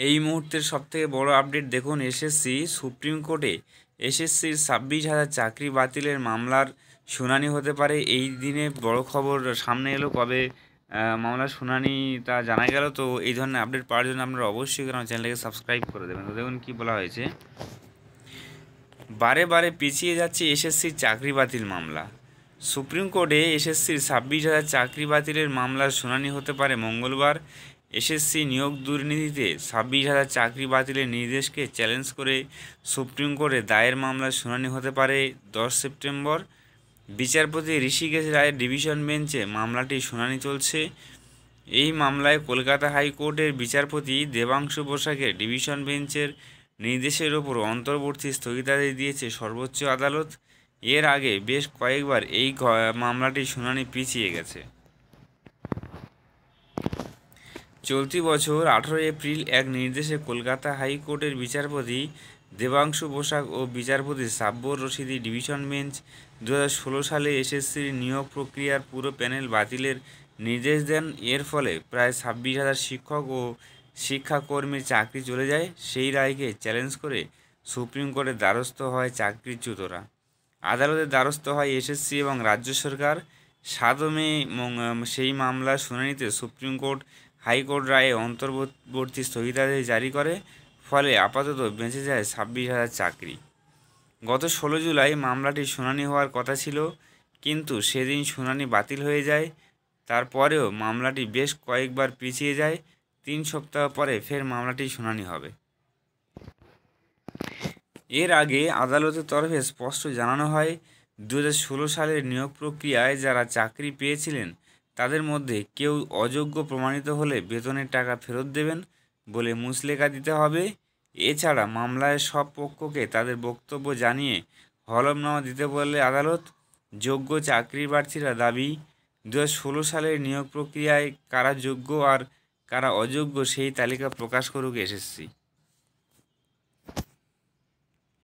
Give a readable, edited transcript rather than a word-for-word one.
এই মুহূর্তের সবথেকে বড় আপডেট দেখুন, এসএসসি সুপ্রিম কোর্টে এসএসসির 26,000 চাকরি বাতিলের মামলার শুনানি হতে পারে। এই দিনে বড় খবর সামনে এলো। কবে মামলার শুনানি তা জানা গেল। তো এই ধরনের আপডেট পাওয়ার জন্য আপনারা অবশ্যই আমার চ্যানেলটাকে সাবস্ক্রাইব করে দেবেন। তো দেখুন কী বলা হয়েছে, বারে বারে পিছিয়ে যাচ্ছে এসএসসির চাকরি বাতিল মামলা। সুপ্রিম কোর্টে এসএসসির 26,000 চাকরি বাতিলের মামলার শুনানি হতে পারে মঙ্গলবার। এসএসসি নিয়োগ দুর্নীতিতে 26,000 চাকরি বাতিলের নির্দেশকে চ্যালেঞ্জ করে সুপ্রিম কোর্টে দায়ের মামলার শুনানি হতে পারে 10 সেপ্টেম্বর। বিচারপতি ঋষিকেশ রায়ের ডিভিশন বেঞ্চে মামলাটির শুনানি চলছে। এই মামলায় কলকাতা হাইকোর্টের বিচারপতি দেবাংশু বসাকের ডিভিশন বেঞ্চের নির্দেশের ওপর অন্তর্বর্তী স্থগিতাদেশ দিয়েছে সর্বোচ্চ আদালত। এর আগে বেশ কয়েকবার এই মামলাটির শুনানি পিছিয়ে গেছে। চলতি বছর 18 এপ্রিল এক নির্দেশে কলকাতা হাইকোর্টের বিচারপতি দেবাংশু বসাক ও বিচারপতি সাব্বর রশিদি ডিভিশন বেঞ্চ 2016 সালে এসএসসির নিয়োগ প্রক্রিয়ার পুরো প্যানেল বাতিলের নির্দেশ দেন। এর ফলে প্রায় 26,000 শিক্ষক ও শিক্ষাকর্মীর চাকরি চলে যায়। সেই রায়কে চ্যালেঞ্জ করে সুপ্রিম কোর্টের দ্বারস্থ হয় চাকরিচ্যুতরা। আদালতের দ্বারস্থ হয় এসএসসি এবং রাজ্য সরকার। 7 মে সেই মামলার শুনানিতে সুপ্রিম কোর্ট হাইকোর্ট রায়ে অন্তর্বর্তী স্থগিতাদেশ জারি করে। ফলে আপাতত বেঁচে যায় 26,000 চাকরি। গত 16 জুলাই মামলাটির শুনানি হওয়ার কথা ছিল, কিন্তু সেদিন শুনানি বাতিল হয়ে যায়। তারপরেও মামলাটি বেশ কয়েকবার পিছিয়ে যায়। 3 সপ্তাহ পরে ফের মামলাটির শুনানি হবে। এর আগে আদালতের তরফে স্পষ্ট জানানো হয়, 2016 সালের নিয়োগ প্রক্রিয়ায় যারা চাকরি পেয়েছিলেন তাদের মধ্যে কেউ অযোগ্য প্রমাণিত হলে বেতনের টাকা ফেরত দেবেন বলে মুচলেকা দিতে হবে। এছাড়া মামলায় সব পক্ষকে তাদের বক্তব্য জানিয়ে হলফনামা দিতে বললে আদালত। যোগ্য চাকরি প্রার্থীরা দাবি, 2016 সালের নিয়োগ প্রক্রিয়ায় কারা যোগ্য আর কারা অযোগ্য সেই তালিকা প্রকাশ করুক এসএসসি।